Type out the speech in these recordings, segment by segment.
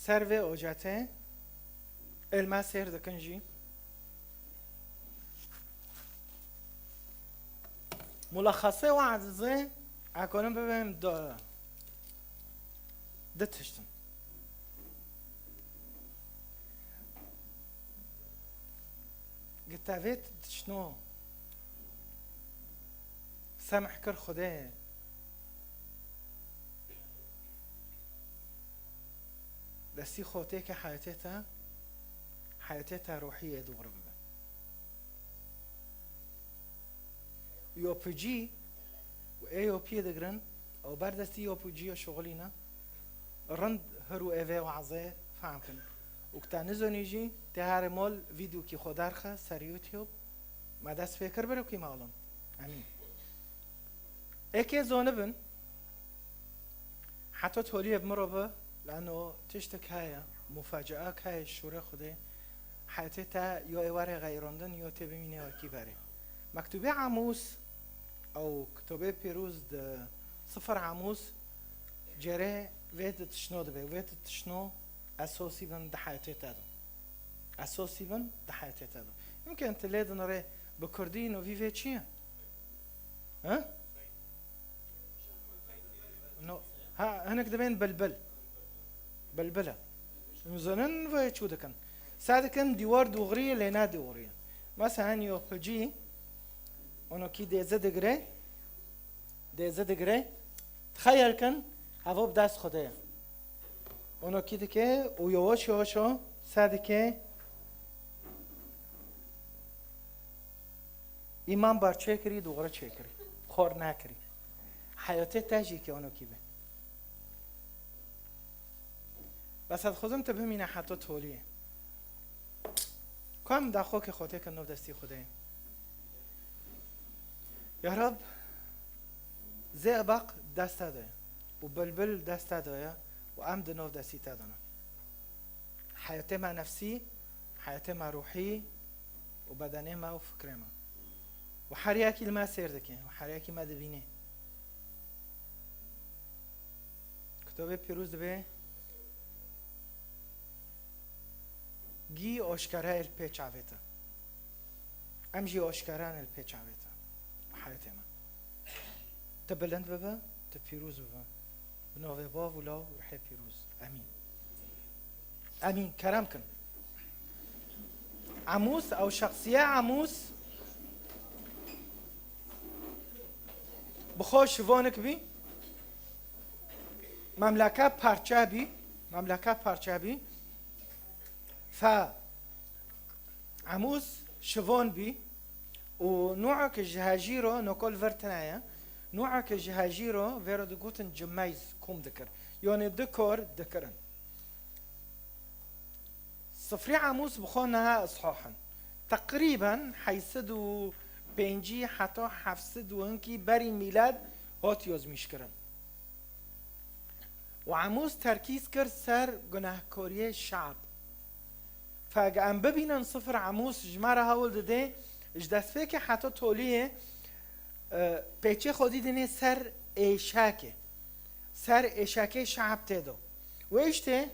سرو اوجاته الما سير دكنجي ملخصه وعزه اكونم ببهم دتشتن قتافيت شنو سامح كر خده دستی خوته که حیاتتا روحیه دوغره ببن یو پی جی و ایو پی دگرن او بردستی یو پی جی و شغلینا رند هرو ایوه و عزه فهم کن وقتا نزونی جی تهار مول ویدیو کی خودارخه سر یوتیوب ما دست فکر برو کی معلوم امین اکی زونه بن حتی تولیه بمرو لأنه تشتك هاي مفاجأة هاي الشورى خده حياتها يو ايواري غيروندن يو تبيني وكيباري مكتوبة عاموس أو كتوبة بيروز صفر عاموس جري ويت تشنو دبي ويت تشنو أساسي بن دحياتها أساسي بن دحياتها يمكن تلاد نرى بكردين وفي تشيا ها؟ نو ها هناك دبين بلبلة مزنن و چو دکن سادکن دیوار دوغری لینا دوغری مثلا یو پجی اونو کی دیزه دگره تخیل کن هوا بدست خوده اونو کی دکه او یواشو سادکه ایمان بار چه کری دوغره چه کری خور نکری حیاته تاجی که اونو کی به بس از خودم تبهمینه حتی تولیه کام دخو که خوته که نو دستی خوده یا رب زئبق دست داده و بلبل دست داده و عمد نو دستی تدانه حیاته ما نفسی حیاته ما روحی و بدنه ما و فکره ما و هر یکی ما سیر دکه و هر یکی ما دبینه کتاب پیروز به گی آشکاره الپیچ عویتا امجی آشکاران الپیچ عویتا حیات من تبلند ببا تپیروز ببا بنوه با ولا روحي پیروز امین امین کرم کن عموس او شخصیه عموس بخوش وانک بی مملکه پرچه بی عموس شفون بي ونوعك جهاجيرو نقول فرتنايا نوعك جهاجيرو فيرو دقوتن جمايز كوم ذكر يعني ذكرن صفري عموس بخونها اصحاحا تقريبا حيسدو بينجي حتى حفسد وانكي بري ميلاد هات يوز مشكرن وعموس تركيز كر سر گناهكوري الشعب فاگه ام ببینن صفر عموس جماره هول ده اجدست فکر حتی تولیه پیچه خودی دینه سر ایشاکه شعب تیدو و ایشته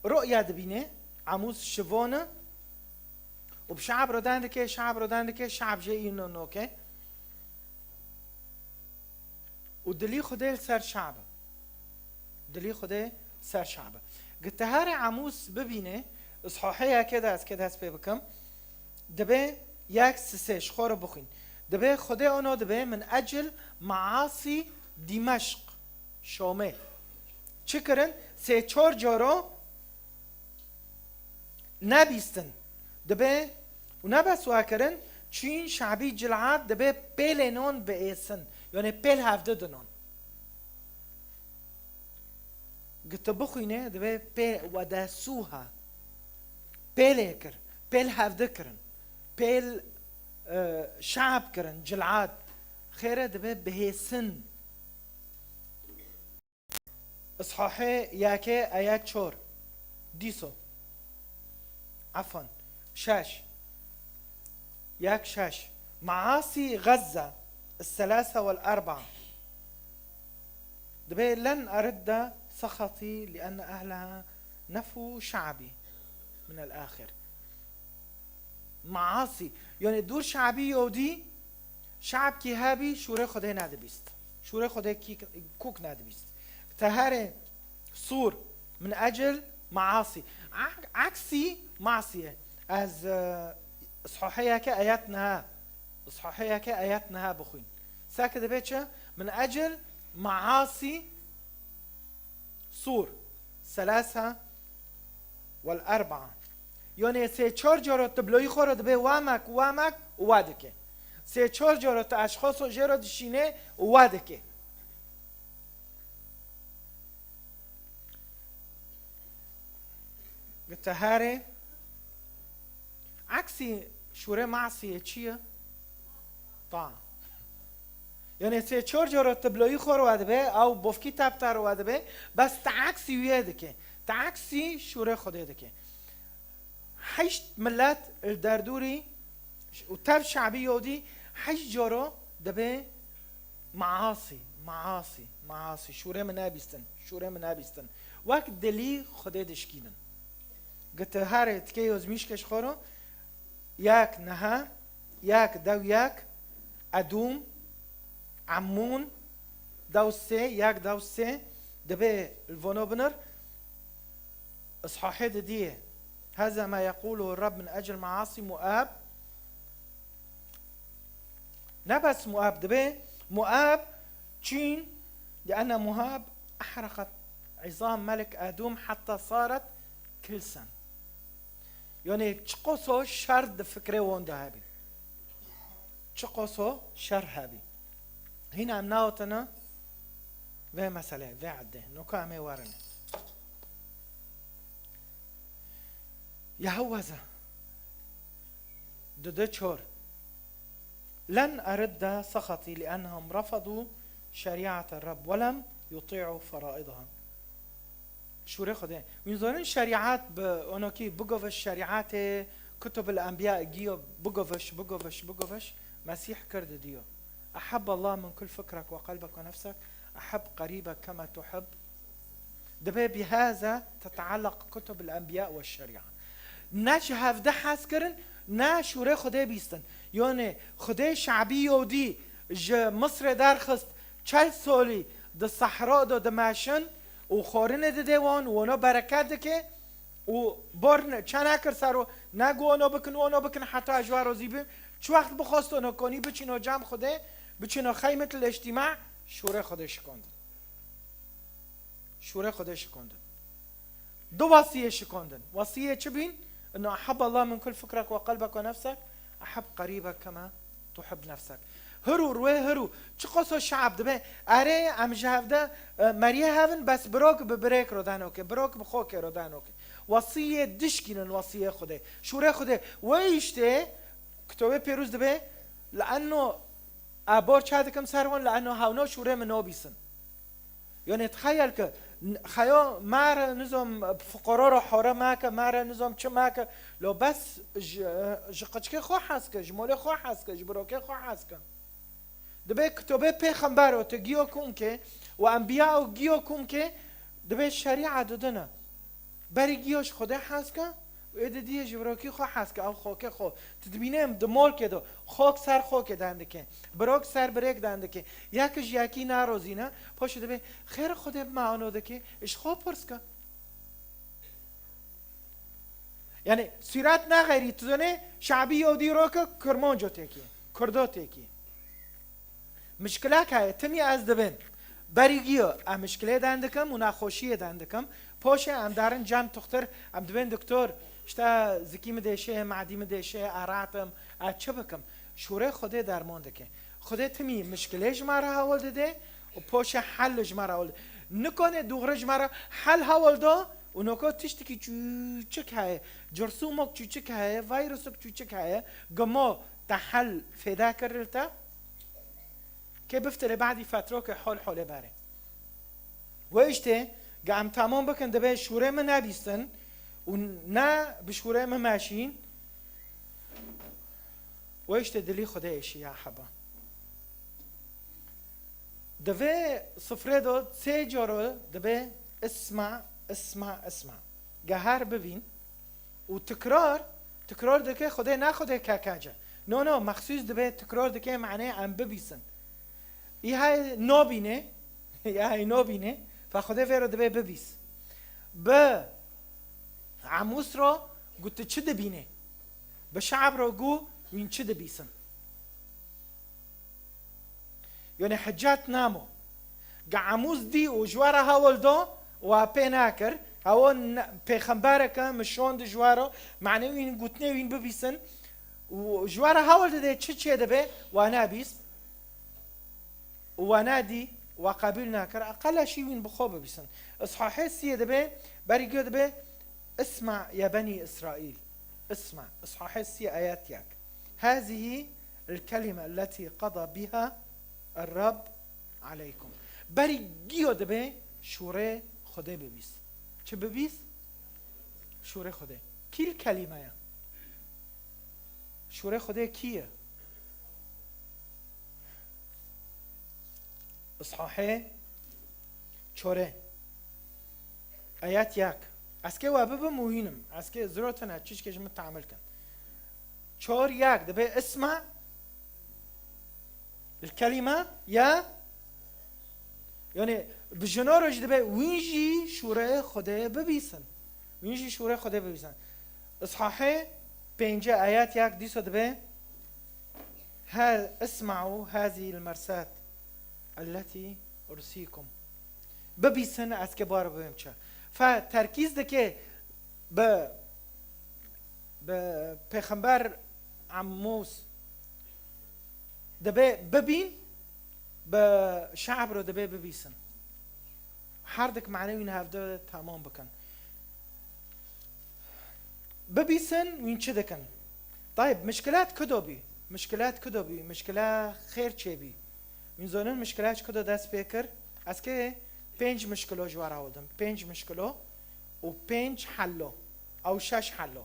رؤیه دبینه عموس شوانه و بشعب رو دنده که شعب جه اینو نوکه و دلی خوده سر شعبه گتهار عموس ببینه اصحاحيه كده هست بكم دبي ياك سسيش خور بخين دبي خدي اونو دبي من اجل معاصي دمشق شومه چكرن سه چور جارو نبيستن دبي ونبس واكرن چين شعبي جلعاد دبي بيلنون بإيسن يعني بيل هفده دنون قلت بخينه دبي بيل وداسوها بيل كر بيل هفده كرن بيل شعب كرن جلعاد خيره دبي بهيسن اصحاحي ياكي ايات شور ديسو عفوا شاش معاصي غزة الثلاثة والأربعة دبي لن أرد سخطي لأن أهلها نفو شعبي من الآخر معاصي يعني دور شعبي يودي شعب کی هابی شوره خدای نده بیست شوره خدای کی کوک نده بیست تهاره صور من أجل معاصي عكسي معصية از صحوحية كآياتنا صحوحية كآياتنا بخوين ساكد بيتشا من أجل معاصي صور 3 و4 يعني سه 4 جارة تبلوي خورد به وامك ووادك سه 4 جارة أشخاص و جارة دشينه ووادك التهاري عكسي شوري معصية چية طاعة يعني سه 4 جارة تبلوي خور وادبه أو بوفكي تابتار وادبه بس تعكسي ويادك تعكسي شوري خديدك 8 ملات الدردوري وتاب شعبي يودي 8 جارة دبه معاصي شوري من أبيستن وقت دلي خديدش كينن قلت هاري تكيوز ميشكش خورو ياك نها ياك دو ياك أدوم عمون دوسي ياك دوسي دبي الفونوبنر اصحاحي دي هذا ما يقوله الرب من أجل معاصي مؤاب نبس مؤاب دبي مؤاب تشين لأن مؤاب أحرقت عظام ملك أدوم حتى صارت كلسن يعني تشقصو شر دفكري ووندا هابي تشقصو شر هابي هنا امناوتنا في مسألة في عده نوكا امي وارنه يهوذا ددتشور لن أرد سخطي لأنهم رفضوا شريعة الرب ولم يطيعوا فرائضها شوري خده وينظرين شريعات بأنوكي بقوفش شريعات كتب الأنبياء جيو بقوفش مسيح كرد ديو أحب الله من كل فكرك وقلبك ونفسك أحب قريبك كما تحب دبي بهذا تتعلق كتب الأنبياء والشريعة ناش هفده حاسكرن نا شوري خده بيستن يعني خده شعبي يودي مصر دار خست 40 سالي ده صحراء ده ماشن و خورنه ده دیوان و اونا برکت دکه و برن چند اکر سرو نگو اونا بکن حتی اجوار رو زیبیم چو وقت بخواست اونا کنی بچینو جمع خوده بچینو خیمه الاجتماع شوره خوده شکندن دو وصیه شکندن وصیه چه بین؟ انه احب الله من كل فكرك وقلبك ونفسك احب قريبك كما تحب نفسك هرو چه قصه شعب ده اره ام جهده مریه هفن بس بروک ببرک رو دانو که بروک بخوک رو دانو که وصیه دشکینن وصیه خوده شوره خوده و ایشته کتابه پیروز ده لانه ابار چه کم سرون لانه هاونا شوره منو بیسن يعني تخيل که خيا مار نظام فقراء رو حاره ماك مار نظام چه ماك لو بس جقچكي خو حسك جموله خو حسك جبروكي خو حسك دبي كتبه پیغمبر و تگیو کن که و انبیاء و گیو کن که دبي شریعه دادنه بری گیوش خدا حسك و اده دیه جبروکی خو حسك او خوکه خو تدبینم دمال که دو خوک سر خوک دنده که بروک سر بریک دنده که یکش یکی ناروزینه پاشو دبي خیر خدا معانو ده که اش خوب پرس که يعني سيرات نغيري تدني شعبي يودي روكا كرمان جو تيكي كردو تيكي مشكلات هاي تمي از دبن بريگيو ام مشكله دندكم و نخوشي دندكم پوشه ام دارن جام تختر ام دبن دكتور اشتا زكي مدشه معدي مدشه اراتم اچبكم شوره خوده درمان دکه خوده تمي مشكلهش مره حول دده و پوشه حلش مره حول نکنه دوغرج مره حل حول دو و نکو تشتکی چوچک های جرثومک چوچک های ویروسک چوچک های گما تحل فدا کرلتا که بفتره بعدی فتره که حال بره و اشته قام تمام بکن دبه شوره من نبیستن و نه به شوره من ماشین و اشته دلی خوده ایشی یا حبا دبه صفره دو سه جارو دبه اسمع گهر ببین و تکرار دکه خدا نخوده کاکاجا نه مخصوص دبه تکرار دکه معنی ام ببیسن ای های نابینه ای های نابینه فخدا ویرو دبه ببیس به عموس رو قلت چه دبینه به شعب رو گو وین چه دبیسن یعنی حجات نامو عموس دی و جواره هاول دو و پیناکر هاون پیغمبرک مشون د جواره معنی وین قلتنی وین ببیسن و جواره هاول ده چه دبه وانا بیس وانا دی وقابل ناكر أقل شيء من بخوبة بسن إصحاح السيد دبي بري جود دبي اسمع يا بني إسرائيل اسمع إصحاح السيد آيات ياك هذه الكلمة التي قضى بها الرب عليكم بري جود دبي شوري خده ببيس چه ببيس شوري خده كي الكلمة يا شوري خده كيه إصحاحه چوره آيات ياك اسكي وابب موهينم اسكي ضرورتنا تشيش كجم تعمل كن چور ياك دبي اسمع الكلمة يا يعني بجنورج دبي وينجي شوره خده ببيسن وينجي شوره خده ببيسن إصحاحه بينجا آيات ياك ديسو دبي اسمعوا هذه المرسات التي أرسيكم ببيسن أسكبار بهمشا فتركيز دكي بيخمبر عموس دبي ببين بشعب رو دبي ببيسن حردك معنوي نهافده تمام بكن ببيسن وين شدكن طيب مشكلات كدوبي مشكلة خير چبي من زونن مشکلاتش کدو دست بیکر از که 5 مشکلو جوار آوردم 5 مشکلو و 5 حلو او 6 حلو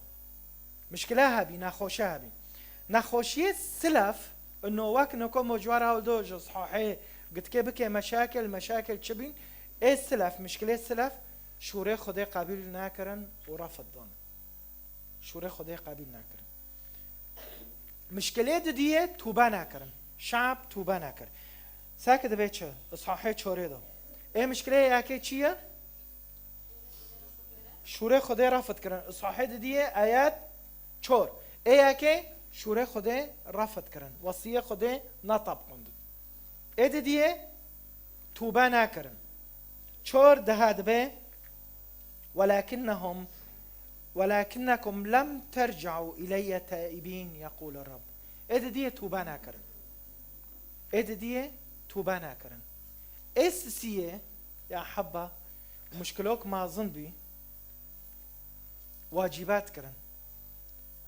مشکله هبی نخوشه هبی نخوشی سلف انه وقت نكون جوار آورده جصحاحه قلت که بکه مشاکل چبین ای سلف مشکله سلف شوره خدا قبیل نکرن و رفض دان شوره خدا قبیل نکرن مشکله دیگه توبه نکرن شعب توبه نکرد ساكت بيتشا اصحاحي چوريدو ايه مشكله ياكي چيه شوره خدا رفض كرن اصحاحي دي ايات چور ايه ياكي شوره خدا رفض كرن وصيه خدا نطبقند ايه دي توبه نكرن چور دهاد به ولكنكم لم ترجعوا الي تائبين يقول الرب ايه دي توبه نكرن ايه توبه نکرن سیه یا حبه مشکلوک مازن بی واجبات کرن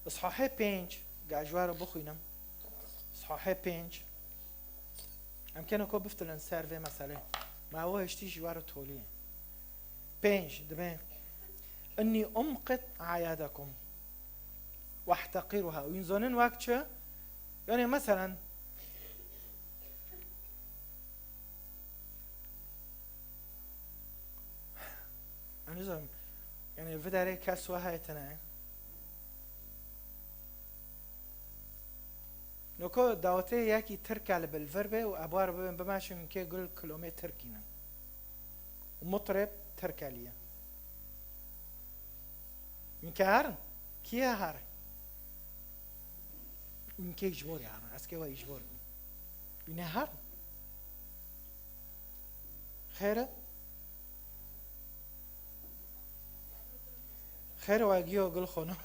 اصحاحه 5 گاجوارو بخوینم اصحاحه 5 امکنه کو بفتلن سروه مسئله ما هو اشتی جوارو تولیه 5 دبه اني امقت اعيادكم واحتقرها وينزونن وقت چه يعني مثلا أنا يعني في داري كسوة هاي تنا نوكو داوتي ياكي تركي على بالفربة وأبوار بماشي من كي يقول كيلومتر كينا ومطرب تركي عليا من كهار كيا هار من كي يجبور يعني أسكي هو يجبور من هار خيره خير واجيه وقول خونه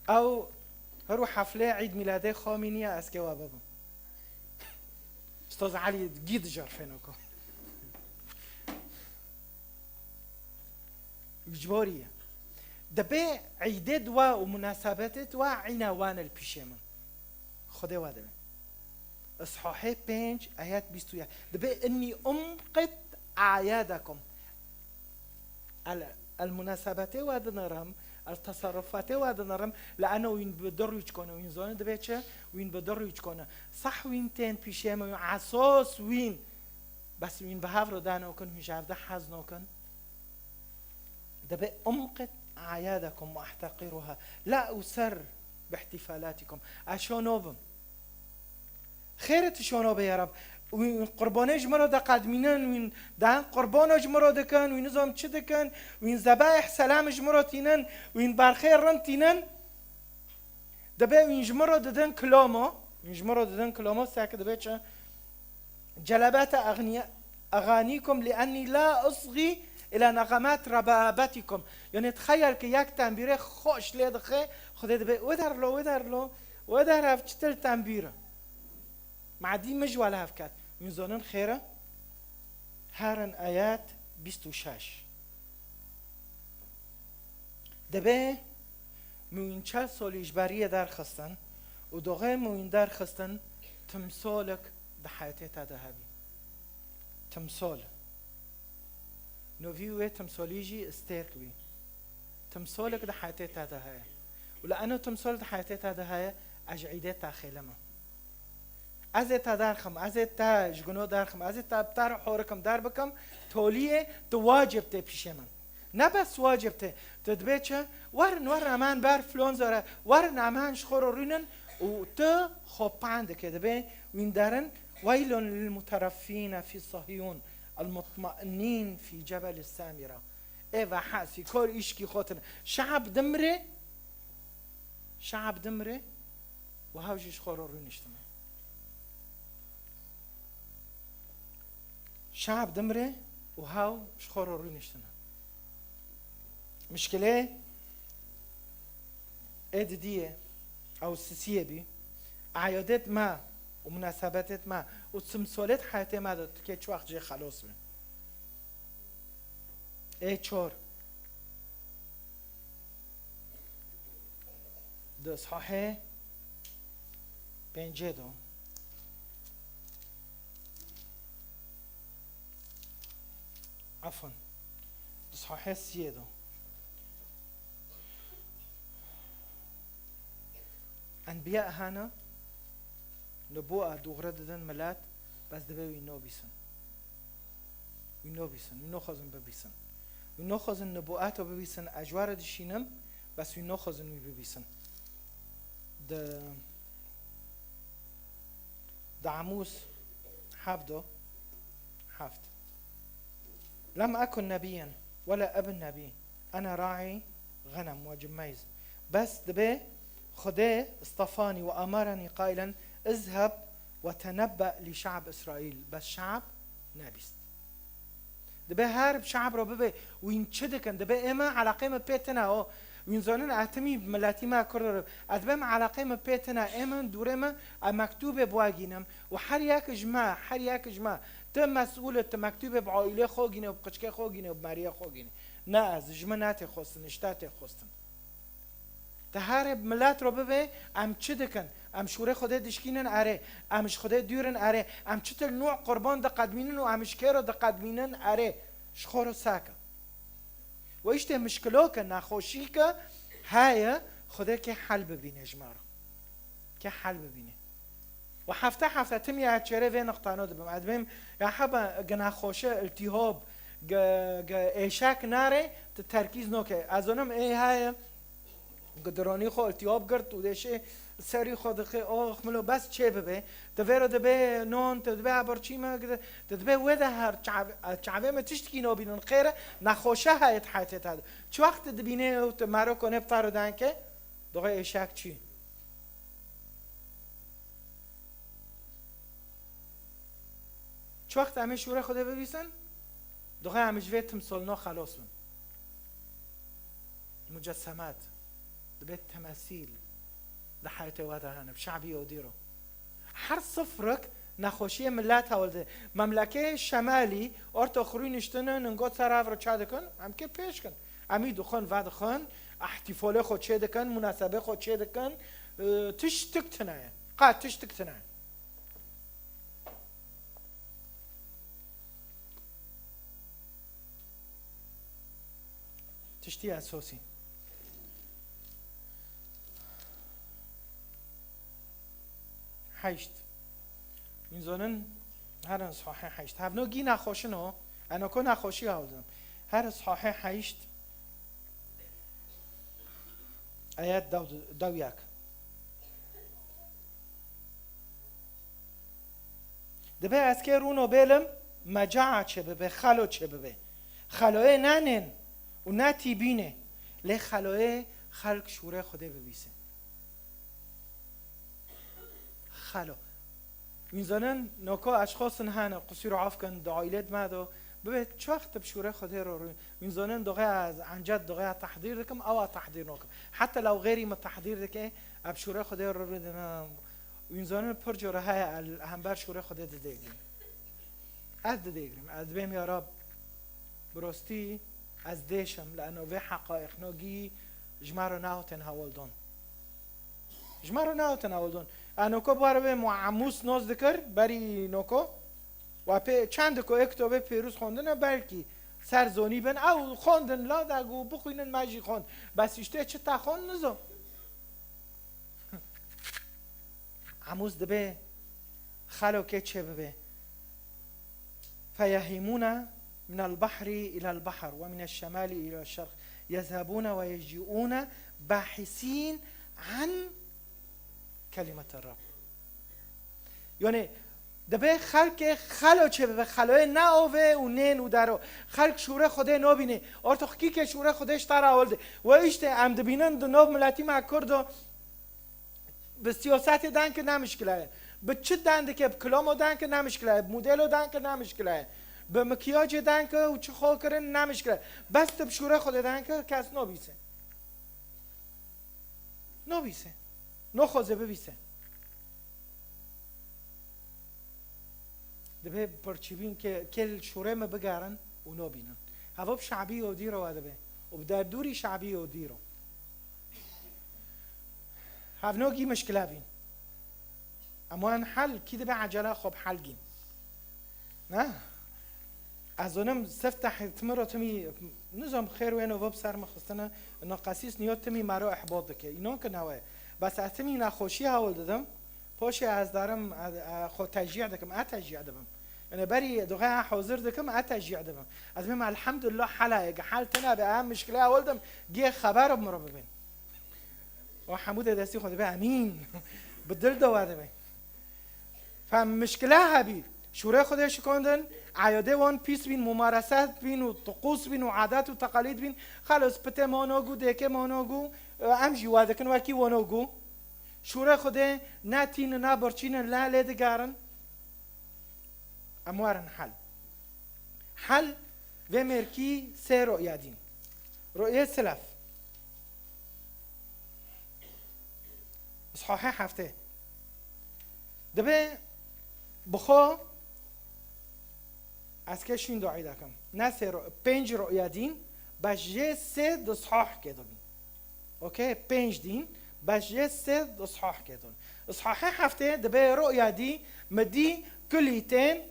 او هروح حفله عيد ميلادي خامنية اسكي وابابا استاذ علي جيد جرفينوكو اجبارية دبي عيدات ومناسبات وعنوان البيشيمن خده وادم اصحاحي 5 آيات 20 دبي اني امقت اعيادكم المناسبات واد نرم التصرفات واد نرم لانه وين بدر يجكونه وين زون دبيتشه وين بدر يجكونه صح وين تين بيشيما عصوص وين بس وين بهافرو دانو كن مش عارف ده حزنو كن دبي أمقت أعيادكم وأحتقرها لا أسر باحتفالاتكم أشونوبم خيرت شونوبه يا رب وين قربانج مراد قدمينن وين دان قربانج مراد كان وين نظام چه كان وين ذبائح سلامج مراتينن وين برخير رنتينن دبي وين جمرو ددن كلامو وين جمرو ددن كلامو ساك دبي چه جلبات أغانيكم لأني لا أصغي إلى نغمات ربابتكم يعني تخيل كي ياك تنبيره خوش ليه دخي خده دبي ودر هف چتل تنبيره مع دي مجوالة هفكات من زونن خيرة هارن آيات 26 دبي موین 40 سال اجباریه در خستن و دوغه موین در خستن تمثالك ده حياتي تذهبي تمثال نوفيوه تمثاليجي استيرك بي تمثالك ده حياتي تذهبي ولأنه تمثال ده حياتي تذهبي أجعيده تاخيلما ازتا دارخم ازتا جگنو دارخم ازتا بتار حوركم دار بكم توليه تواجب تي بشمن نه بس واجب ته تدبيتش ورن امان بار فلون زاره ورن امان شخور رينن و ت خوب عندك كده بي وين دارن ويل للمترفين في صهيون المطمئنين في جبل السامرة ايوا حاسي كور ايشكي خوتن شعب دمره وهاوجي شخور رينشتم شعب دمره وهاو شخور رينشتم مشكلة دية أو سيسيبي عيادات ما ومناسبات ما وتسمسولات حياتي ما دات كي شو وقت جي خلاص من چور ده صحيح بينجي دو عفوا ده صحيح سيدو أنبياء هانا نبوءة دوغرة ددن ملات بس دبي وينو بيسن وينو خزن ببيسن وينو خزن نبوءات وببيسن أجوار دشينم بس وينو خزن وببيسن ده عموس حافظ لم أكن نبيا ولا ابن نبي أنا راعي غنم وجميز بس دبي خده اصطفاني وأمرني قائلا اذهب وتنبأ لشعب إسرائيل بس شعب نابست دبي هارب شعب رو ببي وين چدكن دبي إما على قيمة بيتنا أو وين زانن أتمي ملاتي ما كرر أدبم على قيمة بيتنا إما دورما مكتوب بواجينم وحر ياك جماع تم مسؤول تم مكتوب بعائلة خوجينه وبقشكة خوجينه وبماريا خوجينه ناز جمنات خوستن اشتات خوستن تهارب ملات رو ببي ام چدكن ام شوره خدا دشكينن اره امش خدا ديورن اره ام چتل نوع قربان ده قدمينن و امش كيرو ده قدمينن اره شخورو ساكا و ايشت مشكلو که نخوشی که هاي خدا که حل ببینه جمارو که حل ببینه و هفته تمی اچره و نقطانو دبم ادبیم یا حبا گناه خوشه التهاب ایشک ناره ترکیز نوکه از اونم هاي قدرانی خو التیاب کرد و دیشه سری خود خی آخ ملو بس چه ببه دویرو دبه نون تدبه عبرچی ما تدبه وده هر چعبه ما تشتکی نابینون خیره نخوشه هایت حیثیت هده چه وقت دبینه و تمارو کنه بفرو دن که دوغه ایشک چی چه وقت همه شوره خوده ببیسن دوغه همه جوه تمثالنا خلاص من مجسمات دبيت تماثيل ده حياتي وادهانا بشعبي وديرو هر صفرك نخوشي ملاتها ولده مملكه شمالي ارتو اخرين اشتنن انقود سراف رو چه دکن هم که پیش کن امی دخون و دخون احتفاله خود چه دکن مناسبه خود چه دکن تش تکتنه قاد تش تکتنه تشتي اساسي حيشت من زنن هر اصحاح 8 هفنو گی نخوشنو انا کو نخوشی هاودم هر اصحاح 8 آیت دو یک دبه از که رونو بیلم مجاعه چه ببه خلو چه ببه خلوه ننن و نه تیبینه لی خلوه خلق شوره خوده ببیسه خلو میزانن نوکو اشخاصن هنه قصیر و عفکن دعایلت مدو ببه چه وقت بشوره خوده رو میزانن دوغه از عنجد دوغه تحضیر دکم او تحضیر نوکم حتی لو غیری ما تحضیر دکه بشوره خوده رو دنم میزانن پر جوره های هم بر شوره خوده دیگریم از دیگریم از بیم یا رب براستی از دیشم لانه و حقایق نوگی جمارو ناوتن هولدون جمارو ناوتن هولدون انوکو باره به معموس ناز دکر بری نوکو و پی چند کو اکتوبه پیروز خوندن بلکی سرزونی بن او خوندن لا دگو بخوینن مجی خوند بس اشته چه تا خوند نزو عموز دبه خلو که چه ببه فيهيمون من البحر إلى البحر ومن الشمال إلى الشرق يذهبون ويجيئون باحثين عن كلمة الرب يعني دبه خلق خلو چه به خلوه ناوه و نین و درو خلق شوره خوده نبینه ارتخ کی که شوره خودش تر آورده و اشته عمد بینن دو نو ملتی مکرد و به سیاست دن که نمشکله به چه دنده که کلامو دن که نمشکله مدلو دن که نمشکله به مکیاج دن که و چه خواه کرن نمشکله بس تب شوره خوده دن که کس نبیسه نخوزه ببیسه دبه پرچیبین که کل شوره ما بگرن و نبینن هوا شعبی و دیرو و دبه و در دوری شعبی و دیرو هفنوگی مشکله بین اما ان حل کی دبه عجله خب حل گین نه از اونم سفتح تمرة تمی نظام خیر و اینو بسر مخستنا نقاسیس نیات تمی مرا احباط دکه اینو که نوه بس اتمی نخوشی هول دادم پاشه از دارم خود تشجیع دکم اتشجیع دبم یعنی بری دوغه حاضر دکم اتشجیع دبم از میم الحمدلله حالا اگه حال تنه به اهم مشکله هول دم گیه خبر مرا ببین و حمود دستی خود به امین بدل دواده بین فهم مشکله هبی شوره خودش کندن عیاده وان پیس بین ممارسات بین و طقوس بین و عادات و تقالید بین خلاص پته مانوگو دکه مانوگو امجی واده کن وکی وانوگو شوره خوده نه تین نه برچین لا لدگارن اموارن حل و مرکی سه رؤیا دین رؤیا سلف اصحاح هفته دبه بخوا از کشین دعای دکم نه پنج رؤیا دین بجه سه اصحاح که دبین اوکی پنج دین بجه سه اصحاح که دون اصحاح هفته دبه رؤیا دی مدی کلیتین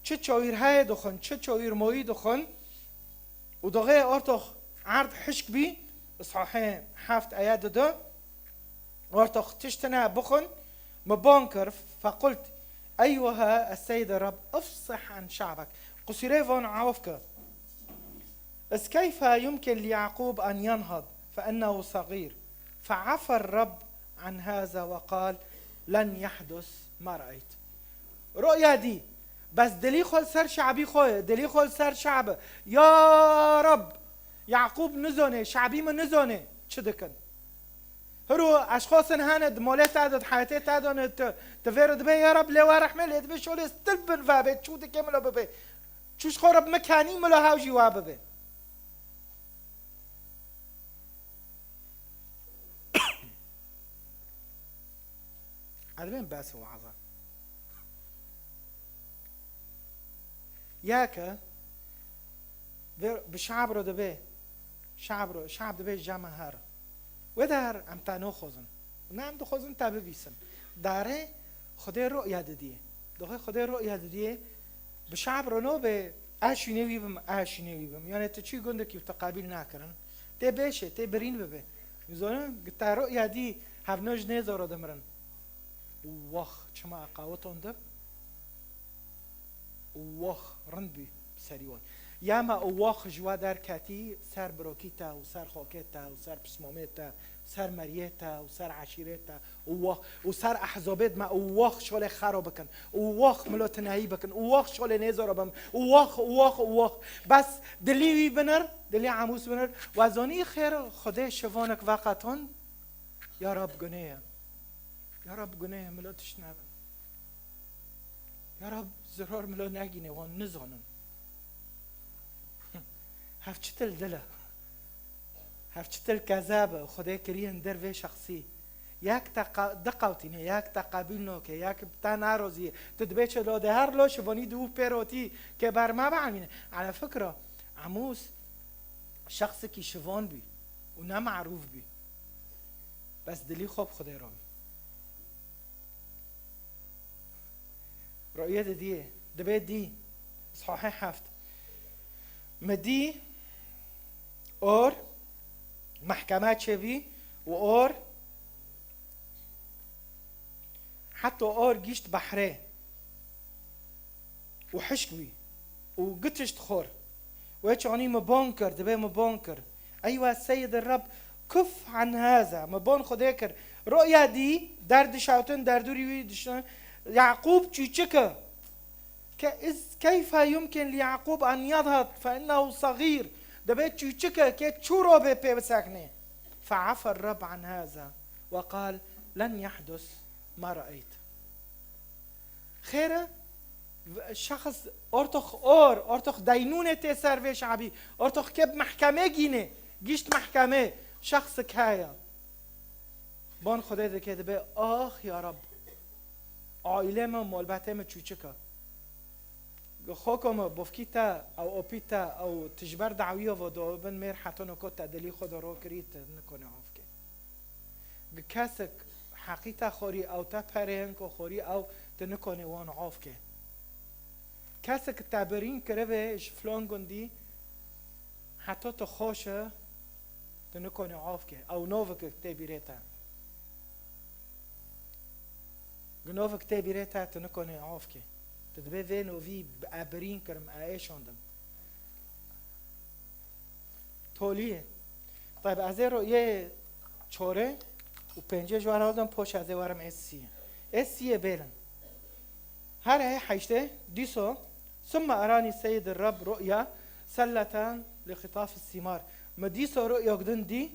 چه چاویر های دخن چه چاویر موی دخن و دغه ارتخ عرض حشک بی اصحاح هفت آیات دو ارتخ تشتنا بخن مبانكر فقلت أيها السيد الرب افصح عن شعبك قصيري فون عوفك بس كيف يمكن ليعقوب أن ينهض فإنه صغير فعفى الرب عن هذا وقال لن يحدث ما رأيت رؤيا دي بس دلي خل سر شعبي خوي دلي خل سر شعبه يا رب يعقوب نزونه شعبي من نزونه چدكن هرو اشخاص هند مالت عدد حياتي تعدون تفرد به يا رب لو رحمه ليت بشول استلبن فابت شو تكمل ببه شوش خرب مكاني ملا هاوجي واببه عدبين بس هو عظا ياك بشعب رو دبه شعب دبه جمع هر و در امتنو خوزن نه ام دو خوزن تبه بیسن داره خدا رؤیا دادیه دوخه خدا رؤیا دادیه به شعب رو نو به اشینوی بم یعنی تو چی گنده که تقابل نکردن ته بشه ته برین ببه میزنن گتا رؤیا دی هفنوج نزار دمرن واه چما قاوت اندب ووخ رند بی سریوان یا ما ووخ جوا در کتی سر بروکیتا و سر خاکتا و سر پسمامتا سر مریتا و سر عشیرتا و سر احزابت ما ووخ شال خراب بکن ووخ ملات نهی بکن ووخ شال نیزار بم ووخ بس دلی بنر دلی عموس بنر وزانی خیر خدا شوانک وقتان یا رب گناه ملاتش نبن یا رب زرار ملا نگینه وان نزانن هفچتل دله هفچتل کذابه خدای کرین در و شخصی یک دقاوتینه یک تقابل نوکه یک بتا ناروزیه تدبیچ لو ده هر لوش وانی دو پیروتی که بر ما بعمینه على فكرة عموس شخص کی شوان بی و نه معروف بی بس دلی خوب خدای راوی رؤية دي دبيت دي صحيح حفت مدي اور محكمات شبي وأور حتى أور جيشت بحري وحشكوي وقتشت خور ويش عني مبانكر دبي مبانكر أيوة السيد الرب كف عن هذا مبان خديكر رؤية دي درد شاوتن دردوري ويدشن يعقوب تشيكا كيف يمكن ليعقوب أن يضهط فإنه صغير دبيت تشيكا كي تشورو بساكنه فعفى الرب عن هذا وقال لن يحدث ما رأيت خيره شخص أرتخ دينونة تسر في شعبي أرتخ كب محكمة جينه جيشت محكمة شخص كايا بان خدا ده كده به آخ يا رب عائله ما مالبته ما چوچکا خوکم بفکیتا او اپیتا او تجبر دعویه و دو بن میر حتی نکات دلی خدا رو کرید نکنه آفکه کسک حقیقت خوری او تا پرهنگ خوری او تنکنه وان آفکه کسک تعبیرین کرده بهش فلان گندی حتی تو خوشه تنکنه آفکه او نوفک تعبیرتا گناه کتابی ره تا نکنه عافکه تدبی وین و وی عبرین کرم عایشاندم تولیه طيب از رؤیه چوره و پنجه جوار هالدم پوش از وارم اسیه بلن هر هی حیشته دیسو ثم اراني السيد الرب رؤيا سلة لخطاف الثمار ما ديسو رؤيا قدن دي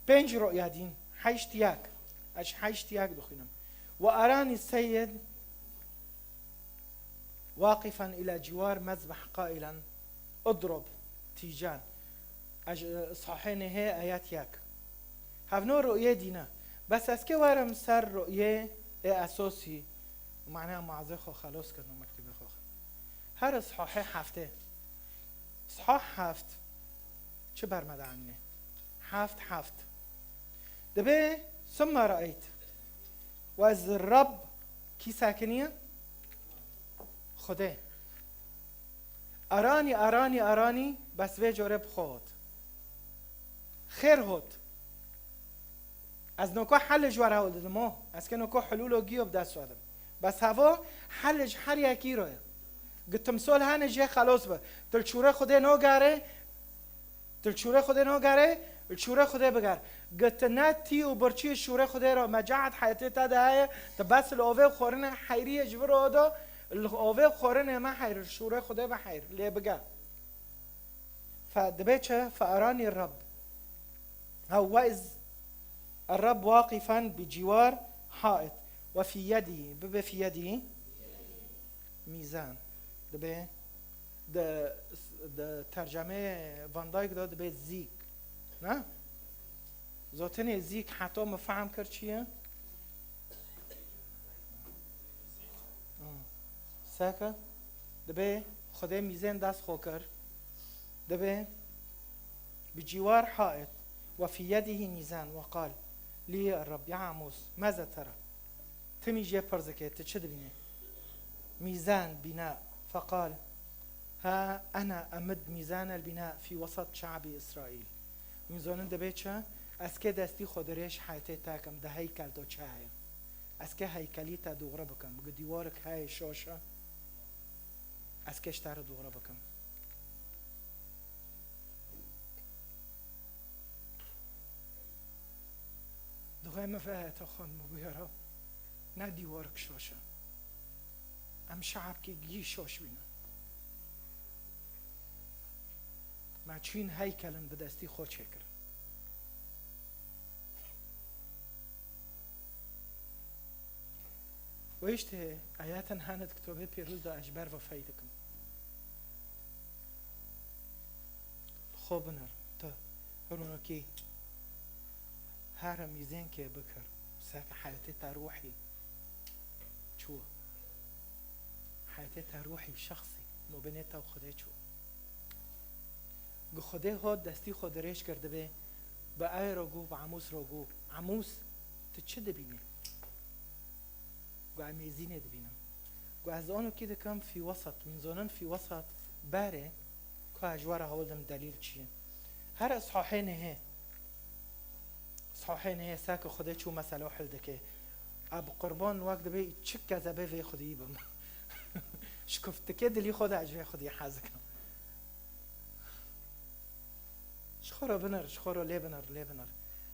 پنج رؤيا دين حيشت ياك اش حيشت ياك دخينم وأراني السيد واقفا إلى جوار مذبح قائلا اضرب تيجان صحيحين هي آيات ياك هفنو رؤية دينا بس اسكي وارم سر رؤية أساسي ومعناها معزخو خلاص كنو مكتبه خوخ هر صحيح حفته صحاح حفت چه برمده عنه حفت دبي ثم رأيت وز الرب کی ساکنیه؟ خدا ارانی بس وی جورب خود خیر هود از نوکا حل جوار هول دادم از که نوکا حلول و گیوب دست آدم بس هوا حلج هر یکی روی گتم سال هنه جه خلاص با تلچوره خدا نو گره الشورى خدا بگر قتناتي وبرشي الشورى خدا را مجاعد حياتي تاده تبس الاوه خورن حيريه جبر هذا الاوه خورن ما حير الشورى خدا بحير ليه بقى فدبيتش فاراني الرب هو إذ الرب واقفا بجوار حائط وفي يده ميزان دبي ده ترجمه فان دايك ده دبي زيك نه ذاتن زیک حتی مفهم کرد چیه؟ ساکه دبی خدا میزن دست خو کرد دبي بجوار حائط وفي يده ميزان وقال لي الرب يا عموس ماذا ترى؟ تمي جي برزكي تشد بيني ميزان بناء فقال ها أنا أمد ميزان البناء في وسط شعب إسرائيل ميزان دبيتشا اسكي دستي خودريش حياتي تاكم ده هيكل دو چاهي اسكي هيكلي تا دوغره بكم بگه دیوارك هاي شاشة از کشتر دوره بکم. دوغه مفه تا خان مبیارا نه دیوار کشاشه ام شعب که گی شاش بینه ما چین هیکلن به دستی خود چکر و اشته آیاتن هاند کتابه پیروز دا اجبر و فایدکم خوب نر تا هرونو کی هر میزن که بکر ساک حیاتی تا روحی چوه حیاتی تا روحی شخصی مبینه تا خدا چوه گو خدا ها دستی خود ریش کرده به با ای را گو و عموس را گو عموس تو چه دبینی؟ گو امیزینه دبینم گو از آنو که دکم فی وسط من زانن فی وسط باره که اجوار هولدم دلیل چیه هر اصحاحینه صحيح ساك خدای چو مسئله حل دکه اب قربان وقت بی چک کذبه وی خودی بم شکفت که دلی خود اجوه خودی حز کنم شخورا بنر شخورا لی بنر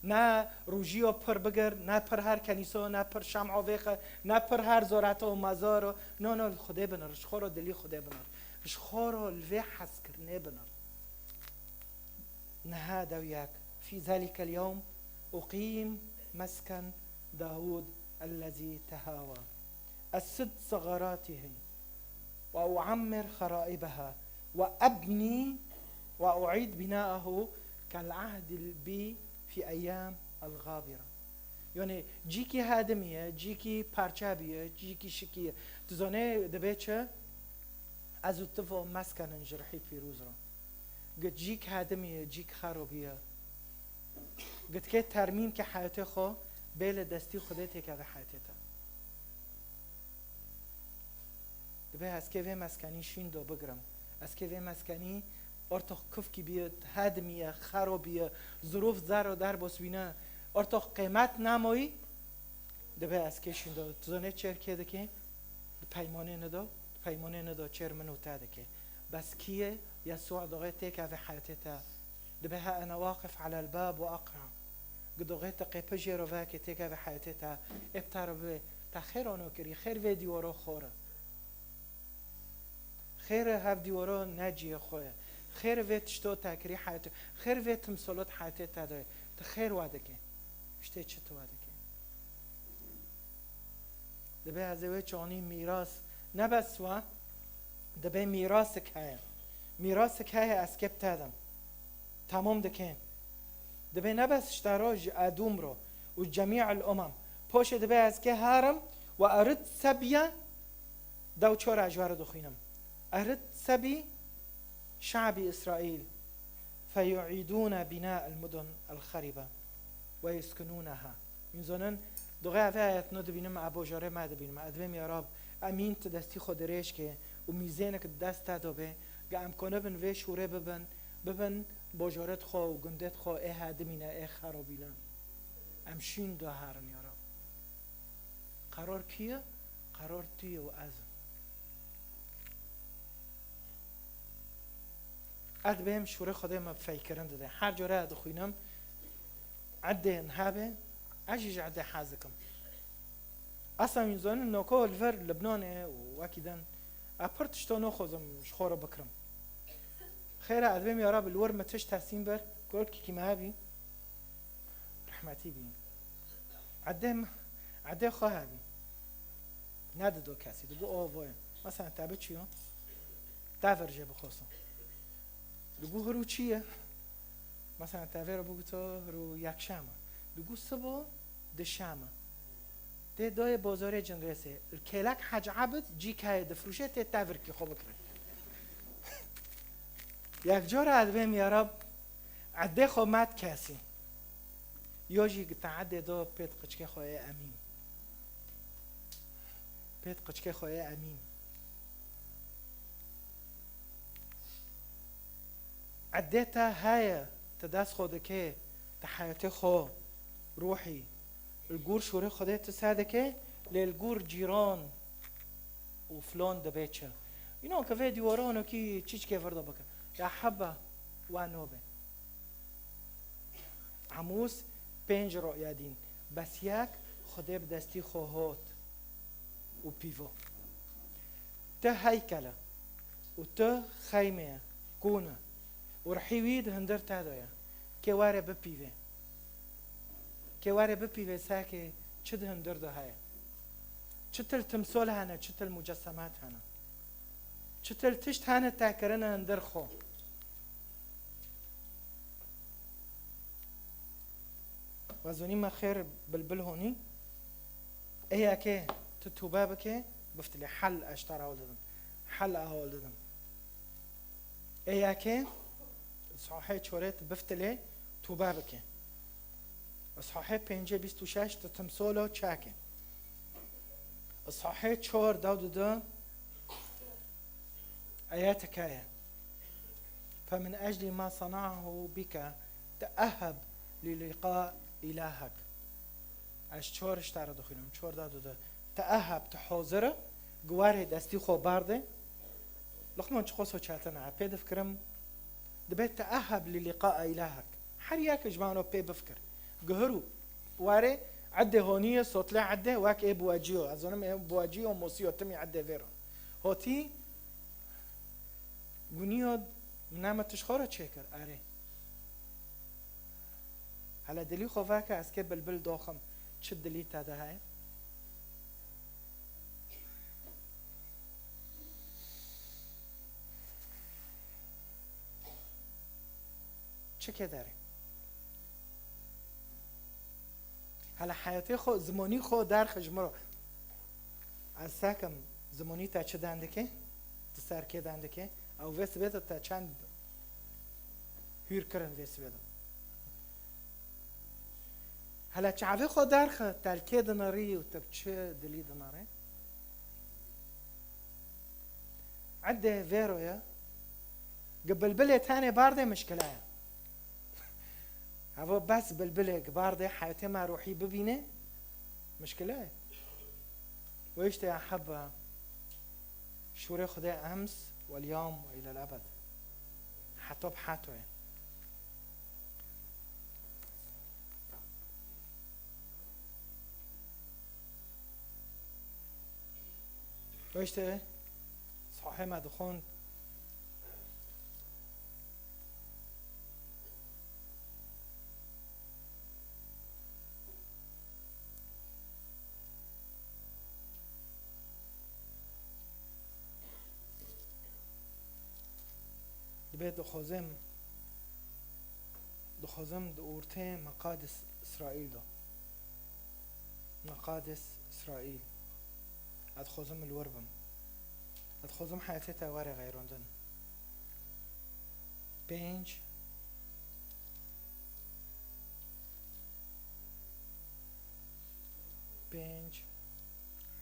نه روژیو پر بگر نه پر هر کنیسو نه پر شمع ویخه نه پر هر زارت و مزار نه خدای بنر شخورا دلی خدای بنر شخورا الوی حز کرنه بنر نه دویاک فی ذلك اليوم أقيم مسكن داود الذي تهاوى أسد ثغراته وأعمر خرائبها وأبني وأعيد بناءه كالعهد البي في أيام الغابرة يعني جيكي هادمية جيكي پارچابية جيكي شكية تزانه دبيتش از اتفا مسكن جرحي پیروز را قد جيك هادمية جيك خرابية قد که ترمیم که حیاته خو بیل دستی خودت که به حیاته تا دبی از که وی مسکنی شین دو بگرم از که وی مسکنی ارتاق کف کی بیاد هدمیه خرابیه ظروف زر و در بسوینه ارتاق قیمت نمایی دبی از که شین دو تزانه چر که دکه پیمانه ندا چر منو تا دکه بس کیه یسوع دغه که به حیاته تا دبها انا واقف على الباب واقرع قد غيت قيبجي رواك تيكا بحياتها ابتر به تخير انو كري خير فيديو ورا خورا خير هاف ديورو ناجي خويا خير فيت شتو تاكري حياته خير فيت مسلط حياتها ده تخير وادك اشتي چتو وادك دبي ازوي چوني ميراث نبسوا دبي ميراثك هي اسكبت ادم تمام دكين دبي نبس اشتراج ادوم رو وجميع الامم پوش دبي از که هرم و ارد سبيه دو چور اجوار دخينم ارد سبي شعب اسرائيل فيعيدون بناء المدن الخربه ويسكنونها من زنن دوغه فایت نو دبینم ابو جاره ما دبینم ادویم یا رب امین تدستی خود ریش که و میزنک دست دادو گام کنه بن و شوره ببن بجارت خو و گندت خو هدمینه خرابیلن امشین دو هرن یا رب قرار کیه؟ قرار توی و از اد بهم شوره خدا ما فکرن داده هر جوره اد خوینم عده نهابه عجیج عده حازکم اصلا میزان نوکو الفر لبنانه و اکیدن اپرتش تو نخوزم شخوره بکرم خير أدبم يا رب الور ما تش تحسين بر قول كي ما هبي رحمتي بين عدم خواهبي نادى دو كاسي دو أوفوين مثلا تعبت شيء تافرجة بخصوصه دو هرو چیه مثلا تافر بگو هرو یک شامه دو سبو ده شامه ده دای بازار جنرسه کلک حج عبد جی که دفروشه ته تافر کی خوب کرد یک جور ادبیم یا رب عده خو مد کسی یوجی تعده دو پیت قچکه خواه امین پیت قچکه خواه امین عده تا های تدست خوده که تحیات خو روحی الگور شوره خوده تساده که للگور جیران و فلان دبیچه اینو که وی دیوارانو کی چیچ که وردا بکن یا حبه و نوبه عموس 5 رؤیا دین بس یک خدا بدستی خوهات و پیو ته هیکله و ته خیمه کونه و رحیوید هندر تادویا که واره بپیوه که واره بپیوه ساکه چه هندر ده های چتل تمثال هنه چتل مجسمات هنه چتل تشت هنه تاکرن هندر خو وزونی ما خیر بلبل هونی ايه که تتوبه بکه بفتلی حل اشتر اول دادم حل اول دادم ايه که صحيح چورت بفتلی توبه بکه صحيح 5:26 تتمثاله چاکه صحيح 4 داود ده آيات كاية فمن أجل ما صنعه بك تأهب للقاء إلهك أشتور اشتار دخلهم شور دادو ده تأهب تحاضره جواره دستي خو بارده لقمان تخصو شاتنا عبيد فكرم دبيت تأهب للقاء إلهك حرياك جمعنا بي بفكر جهرو واره عده هونية صوتلا عده واك ايه بواجيو أظنم ايه بواجيو موسيو تمي عده فيرا هوتي گونیاد منامه تشخوره چکر آره حالا دلی خواه که از که بلبل داخم چه دلی تاده های چه که داره حالا حیاتی خو زمانی خو در خجمرو از ساکم زمانی تا چه دنده که تسر که دنده که او ویس بیده تا چند هیر کرن ویس بیده هلا چعوی خود درخه تلکه دناری و تب چه دلی دناره عده ویرویا قبل بلي تاني بارده مشكلة هو بس بالبلي بارده حياتي ما روحي ببينه مشكلة ويشتي يا حبة شوري خدا أمس واليوم وإلى الأبد حتى بحاتوه ويشتي صحيح ما دخون دبيت دخوزم دورته مقادس إسرائيل ده مقادس إسرائيل أدخوزم الوربم أدخوزم حياتي تاواري غيروندن بينج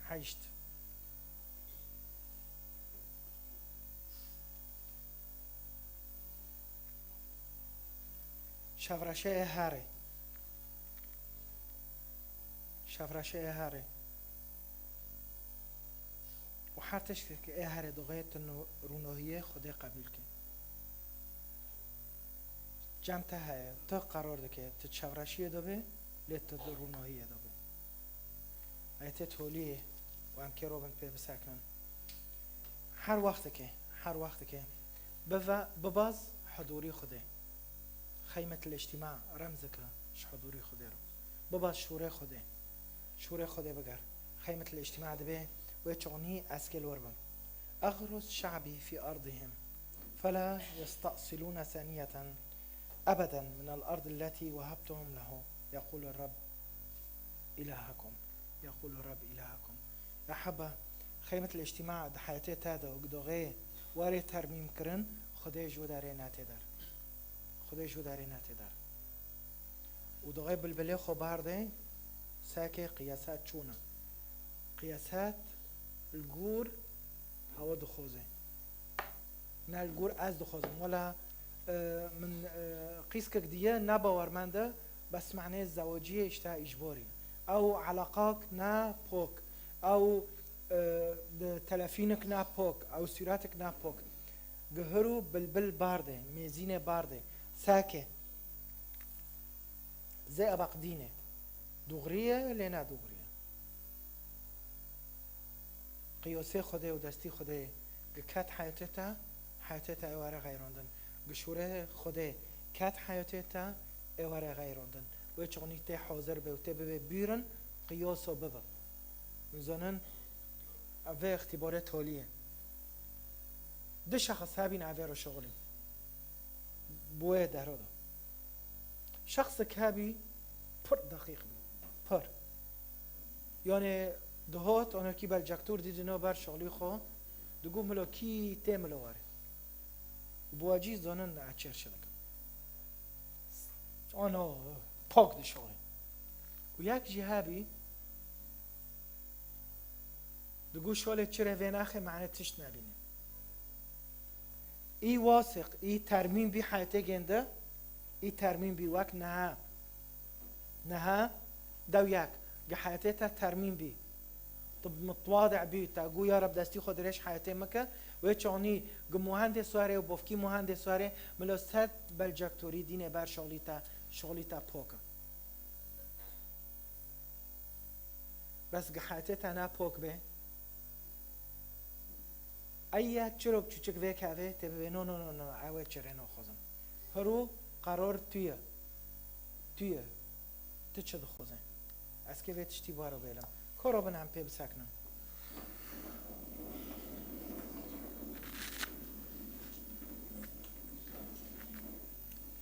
حيشت شفرشه هاري وحرتش که هاري دغيت انه رونوهيه خدي قبول كي جمتها هي تا قرار ده که تشفرشيه دبه لت رونوهيه دبه ایت تولیه و ام که روبن پی بسکنن هر وقت که بباز حضوری خوده خيمة الاجتماع رمزك ش حضوري خوده رو بباز شوره خوده بگر خيمة الاجتماع دبه ويتشغني أسكيل وربم أغرس شعبي في أرضهم فلا يستأصلون ثانية أبدا من الأرض التي وهبتهم له يقول الرب إلهكم يا حبة خيمة الاجتماع ده حياتي تادا وقدوغي واري ترميم كرن خده جو داري ناتدار ودوغي بالبلي خو بارده ساكي قياسات چونه قياسات الجور هوا دخوزه نه الجور از دخوزه ولا من قيس كديه نباور منده بس معناه الزواجيه اشتاء اجباري او علاقاك نا بوك او تلفینک نپوک او سیراتک نپوک گهرو بلبل بارده میزین بارده ساکه زي أبق دينه دغرية لنا دغرية قيوسي خده ودستي خده كات حياتتا اواره غيراندن قشوره خده كات حياتتا اواره غيراندن ويچغني تي حاضر به وتي به بيرن قياسو ببا نزانن اوه اختباره تاليه ده شخص هابين اوه رو شغلين بوه درادا شخص كابي پر دقیق پر یعنی دهات آنها کی بر جکتور دیدنا بر شغلی خو دگو ملا کی ته ملا واره بواجی زانن اچر شده آنها پاک دی شغلی و یک جهابی دگو شغل چره وین اخی معنی تشت نبینه ای واثق ای ترمیم بی حیاته گنده ای ترمیم بی وقت نه دو یک حياتي ترميم بي طب متواضع بي تقول يا رب دستي خد ريش حياتي مكة ويتشوني مهندس سواري وبوفكي مهندس سواري ملوستات بالجاكتوري دينه بار شغليتا بوكا بس حياتي تانا بوك به اي چروك چوچك ويك هاوه تبه نو اوه چره نو خوزم هرو قرار تويه تو چه دخوزن از که ویتشتی بارو بیلم کارو بنام پی بسکنم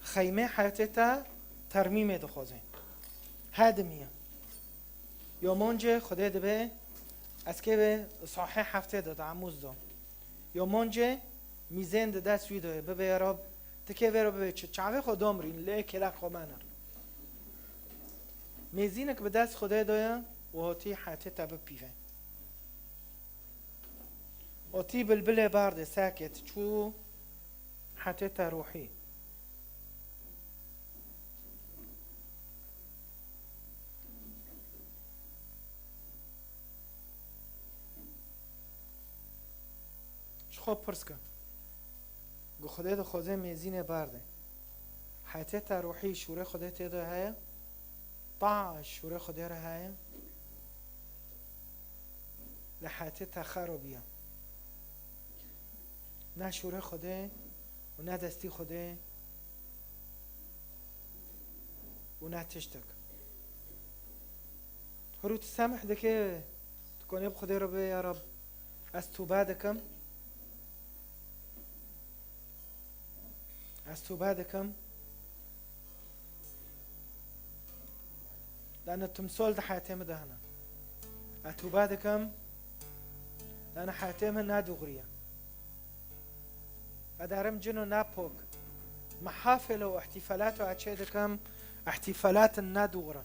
خیمه حیاتتا ترمیم دخوزن هدمیه یا منجه خدا دبه از که به صحیح هفته داد عموز داد یا منجه میزن دست ویدوه ببه یا رب تکه ویرو ببه چاوه خودم رین لی کلک خومانه میزینک به دست خدای دایا و هاتی حتی تبه پیوه هاتی بلبل بارده ساکت چو حتی تا روحی خوب پرس کن گو خدای دا خوزه میزین بارده حتی تا روحی شوره خدای تیدا هیا طاعة الشورى خديرة هاي لحياتها خرابية نا شورى خدي ونا دستي خدي ونا تشتك هرو تسامح دكي تكوني بخدي ربي يا رب استوبة دكم لأن التمثال ده حياتي مدهنا أتوبة دكم لأن حياتي من نادغرية أدارم جنو نابوك محافل واحتفالات وعشي دكم احتفالات النادغرة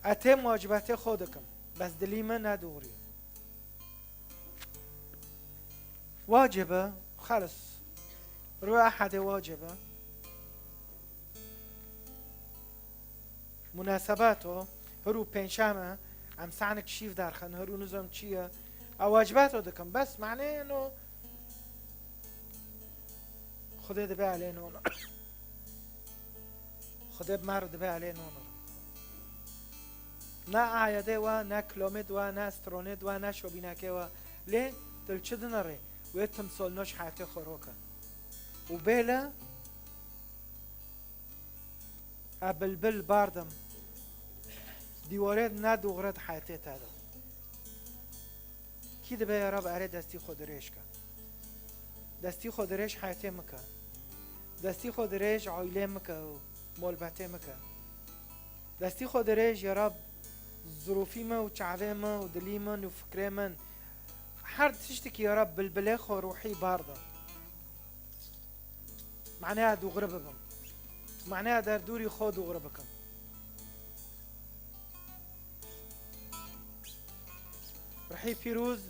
أتم واجباتي خودكم بس دليما نادغرية واجبة خلص روح أحد واجبة مناسباتو هرو پنجشنبه ام سعنك کشیف درخن هرو نظام چیه واجباتو دکم بس معنی انو خدا دبه علينا اونو خدا بمارو دبه علينا اونو نا اعیاده و نا کلومد و نا استرونید و نا شوبیناکه و لی دل چه دناره و تمثال نوش حیاتی خوروکه و بیله بلبل باردم دیواره ندوغرد حیاتی تاده کی دبه یا رب اره دستی خود ریش که دستی خود ریش حیاتی مکه دستی خود ریش عائله مکه و مولبته مکه دستی خود ریش یا رب ظروفی ما و چعوه ما و دلی من و فکره من هر تشتی که یا رب بلبله خو روحی بارده معنیها دوغره ببم معنیها در دوری خود دوغره بکم رحي فيروز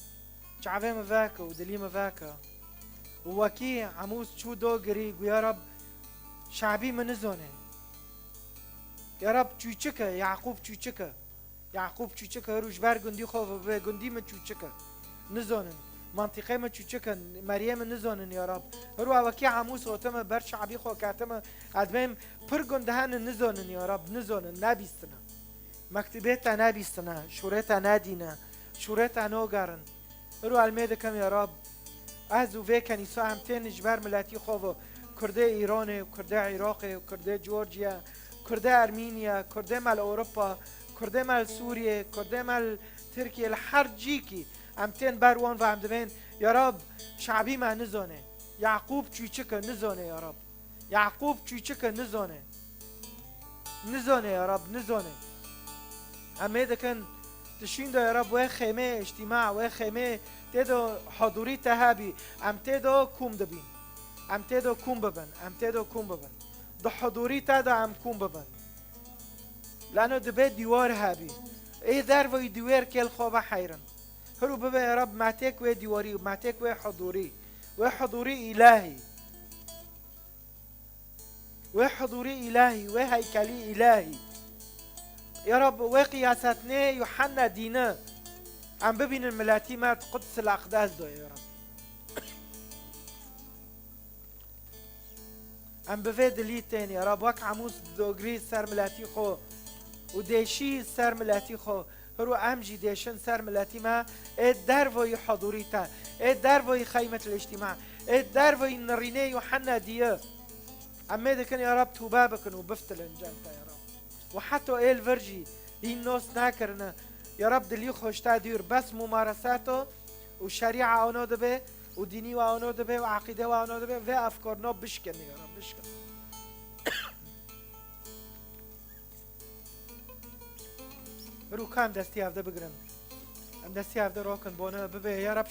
شعبي مفاكا ودلي مفاكا وواكي عموس شو دوغري يا رب شعبي من زونه يا رب تشويشكا يعقوب تشويشكا یعقوب چوچکه هروش بر گندی خواه به گندی من چوچکه نزانن منطقه ما چوچکن مریم نزانن یا رب هرو اوکی عموس وتم بر شعبی خو کاتم ادمم پر گندهن نزانن یا رب نزانن نبیستنا مکتبیت نبیستنا شورت ندینه شورت نوگرن هرو المیده کم یا رب از و کنیسا هم تن جبر ملتی خو کرده ایران و کرده عراق و کرده جورجیا کرده ارمینیا کرده مال اروپا کرده مال سوریه کرده مال ترکیه لحر جیکی امتين باروان و دبين يا رب شعبي ما نزونه يعقوب چوچکه نزونه يا رب يعقوب چوچکه نزونه يا رب نزونه همه كان تشين ده يا رب و خيمه اجتماع و خيمه تدو حضوري تهابي ام تدو كوم دبين ام تدو كوم ببن ده حضوري تدو ام كوم ببن لانه دبي ديوار هابي ايه در و ديوار كل خوبه حيرن هرو بابا يا رب معتك و ديواري ومعتك و حضوري إلهي وحضوري إلهي وهيكلي إلهي يا رب وقياستنا يوحنا دينا عم ببين الملاتي ما قدس الأقداس دو يا رب عم بفيد لي تاني يا رب وك عموس دوغري سر ملاتي خو وديشي سر ملاتي خو هرو امجي ديشن سر ملاتي ما الدروي حضوري تا الدروي خيمة الاجتماع الدروي نريني يوحنا ديه عمي كان يا رب توبابكن وبفتل انجانتا يا رب وحتى الفرجي الناس ناكرنا يا رب دليو خوشتا دير بس ممارساته وشريعة اونو دبه وديني واونو دبه وعقيدة واونو دبه وافكارنا بشكن يا رب بشكن رو کام دستی هفته بگیرن ام دستی هفته را کن بانه ببه یا رب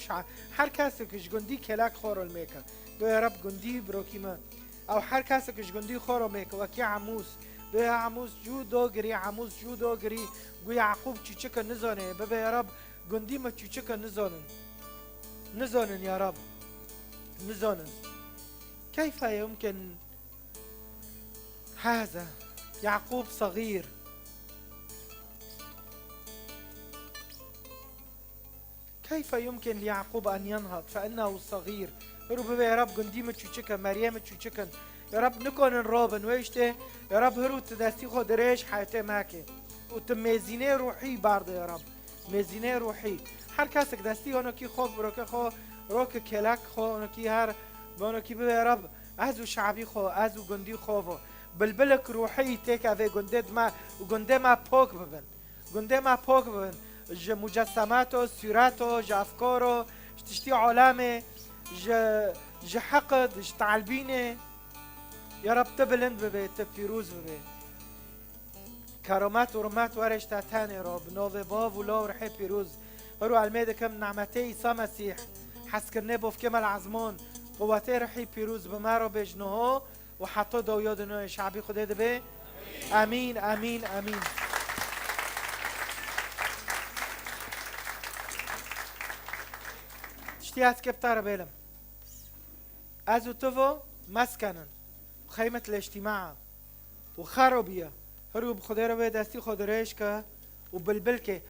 هر کسی کش گندی کلک خورل میکن دو یا رب گندی بروکیمه او هر کسی کش گندی خورل میکن وکی عموس دو یا عموس جو دو گری گو یعقوب چوچکه نزانه ببه یا رب گندی ما چوچکه نزانن یا رب نزانن كيف يمكن هذا يعقوب صغير كيف يمكن ليعقوب أن ينهض فإنه صغير هرو يا رب قنديمة تشوشكا مريم تشوشكا يا رب نكون الرابن ويشته يا رب هرو تدستي خود ريش حياتي ماكي وتميزيني روحي بارد يا رب ميزيني روحي هر كاسك دستي هونو كي خوك بروكي خو روك كلاك خو هونو كي هر بونو كي يا رب ازو شعبي خو ازو قندي خوفو بلبلك روحي تيك افي قندد ما وقندي ما بوك ببن ج مجسماتو سيراتو ج افكارو تشتي عالمه ج حقد ج تعلبينه يا رب تبلند ببي تبيروز ببي كرامات ورمات ورش تاتان يا رب نوفي باف ولا ورحي بيروز هرو الميدا كم نعمتي عيسى مسيح حسكرني بوف كمال عزمان قواتي رحي بيروز بمارو بجنوه وحطو دو يودنو شعبي خده دبي امين امين امين اشتيات كبتار بيلم ازو تفو مسكنا خيمة الاجتماع وخربية هرو بخدير بي دستي خدريشكا وبلبلكي